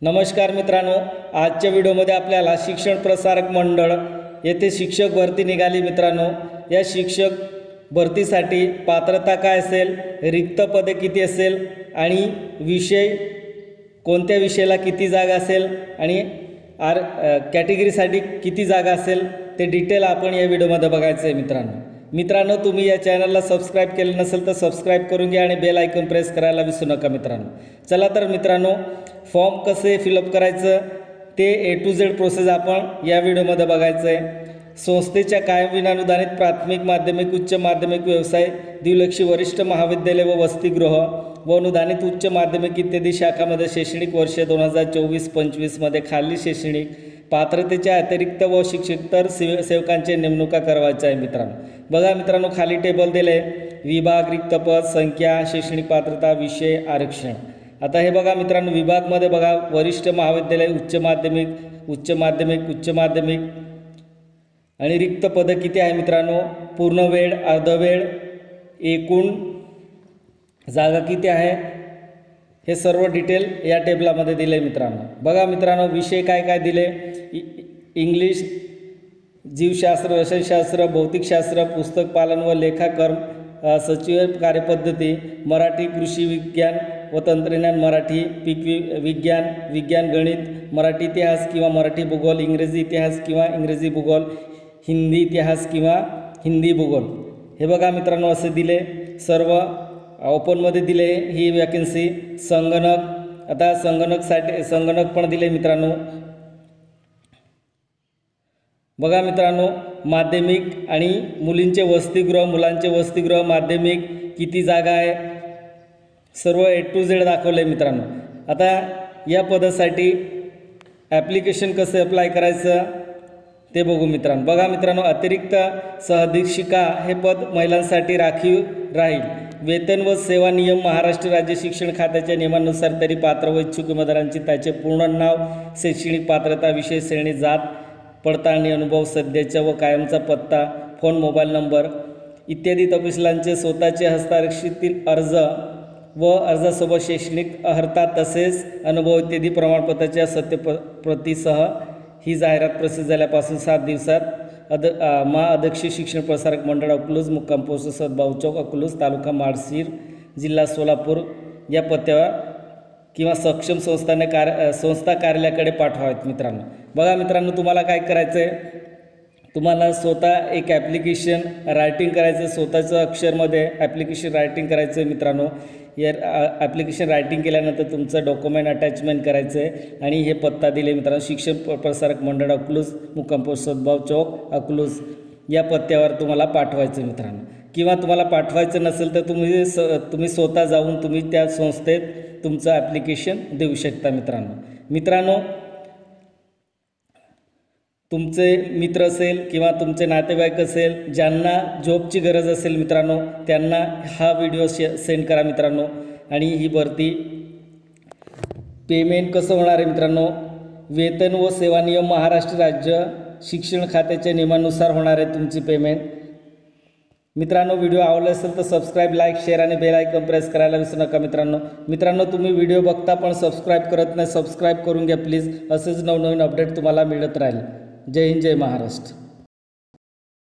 नमस्कार मित्रांनो, आजच्या व्हिडिओमध्ये आपल्याला शिक्षण प्रसारक मंडळ येथे शिक्षक भरती निघाली। मित्रांनो, या शिक्षक भरतीसाठी पात्रता काय असेल, रिक्त पदे किती असेल आणि विषय कोणत्या विषयाला किती जागा असेल आणि कॅटेगरीसाठी किती जागा असेल ते डिटेल आपण या व्हिडिओमध्ये बघायचं आहे। मित्रांनो, तुम्ही या चॅनलला सबस्क्राइब केलं नसेल तर सबस्क्राइब करून घ्या आणि बेल आयकॉन प्रेस करायला विसरू नका। चला तर मित्रांनो, फॉर्म कसे फिलअप करायचं ते ए टू झेड प्रोसेस आपण या व्हिडिओमध्ये बघायचं आहे। संस्थेच्या कायम विनानुदानित प्राथमिक, माध्यमिक, उच्च माध्यमिक, व्यवसाय, द्विलक्षी, वरिष्ठ महाविद्यालय व वसतिगृह व अनुदानित उच्च माध्यमिक इत्यादी शाखांमध्ये शैक्षणिक वर्ष 2024-25 मध्ये खाली शैक्षणिक पात्रतेच्या अतिरिक्त व शिक्षकेतर सेवकांची नेमणुका करायच्या आहे। मित्रांनो, खाली टेबल दिले, विभाग, रिक्त पद, संख्या, शैक्षणिक पात्रता, विषय, आरक्षण। आता हे बघा मित्रांनो, विभागमध्ये बघा वरिष्ठ महाविद्यालय, उच्च माध्यमिक आणि रिक्त पद किती आहे मित्रांनो, पूर्ण वेळ, अर्धवेळ, एकूण जागा किती आहे हे सर्व डिटेल या टेबलामध्ये दिले। मित्रांनो, विषय काय काय दिले, इंग्लिश, जीवशास्त्र, रसायनशास्त्र, भौतिकशास्त्र, पुस्तक पालन व लेखाकर्म, सचिव कार्यपद्धती, मराठी, कृषी विज्ञान व तंत्रज्ञान, मराठी, पीक विज्ञान, गणित, मराठी इतिहास किंवा मराठी भूगोल, इंग्रजी इतिहास किंवा इंग्रजी भूगोल, हिंदी इतिहास किंवा हिंदी भूगोल। हे बघा मित्रांनो, असे दिले, सर्व ओपनमध्ये दिले ही वॅकन्सी। संगणक, आता संगणक पण दिले मित्रांनो। बघा मित्रांनो, माध्यमिक आणि मुलींचे वसतिगृह, मुलांचे वसतिगृह, माध्यमिक किती जागा आहे सर्व ए टू झेड दाखवले मित्रांनो। आता या पदासाठी ॲप्लिकेशन कसं अप्लाय करायचं ते बघू मित्रांनो। बघा मित्रांनो, अतिरिक्त सहअधीक्षिका हे पद महिलांसाठी राखीव राहील। वेतन व सेवा नियम महाराष्ट्र राज्य शिक्षण खात्याच्या नियमानुसार तरी पात्र व इच्छुक उमेदवारांची त्याचे पूर्ण नाव, शैक्षणिक पात्रता, विषय श्रेणी, जात पडताळणी, अनुभव, सध्याचा व कायमचा पत्ता, फोन, मोबाईल नंबर इत्यादी तपशिलांचे स्वतःचे हस्ताक्षरित अर्ज व अर्जासोबत शैक्षणिक अर्हता तसेच अनुभव इत्यादी प्रमाणपत्राच्या सत्यप्रतीसह ही जाहिरात प्रसिद्ध झाल्यापासून 7 दिवसात अध्यक्ष शिक्षण प्रसारक मंडळ, अकलूज, मुक्काम पोस्ट सदभाऊ चौक, अकलूज, तालुका माळशिर, जिल्हा सोलापूर या पत्त्यावर किंवा सक्षम संस्था कार्यालयाकडे पाठवावेत। बघा मित्रांनो, तुम्हाला काय करायचं आहे, तुम्हाला स्वतः एक ॲप्लिकेशन रायटिंग करायचं, स्वतःचं अक्षरमध्ये ॲप्लिकेशन रायटिंग करायचं आहे मित्रांनो। या ॲप्लिकेशन रायटिंग केल्यानंतर तुमचं डॉक्युमेंट अटॅचमेंट करायचं आहे आणि हे पत्ता दिले मित्रांनो, शिक्षण प्रसारक मंडळ, अकलूज, मुक्काम पोस्ट सदभाऊ चौक, अकलूज या पत्त्यावर तुम्हाला पाठवायचं मित्रांनो। किंवा तुम्हाला पाठवायचं नसेल तर तुम्ही स्वतः जाऊन तुम्ही त्या संस्थेत तुमचं ॲप्लिकेशन देऊ शकता मित्रांनो। तुमचे मित्र असेल किंवा तुमचे नातेवाईक असेल ज्यांना जॉबची गरज असेल मित्रांनो, त्यांना हा व्हिडिओ सेंड करा मित्रांनो। आणि ही भरती पेमेंट कसं होणार आहे मित्रांनो, वेतन व सेवा नियम महाराष्ट्र राज्य शिक्षण खात्याच्या नियमानुसार होणार आहे तुमची पेमेंट। मित्रांनो, व्हिडिओ आवडला असेल तर सबस्क्राइब, लाईक, शेअर आणि बेल आयकॉन प्रेस करायला विसरू नका मित्रांनो, तुम्ही व्हिडिओ बघता पण सबस्क्राइब करत नाही, सबस्क्राइब करून घ्या प्लीज। असेच नवनवीन अपडेट तुम्हाला मिळत राहील। जय हिंद, जय महाराष्ट्र।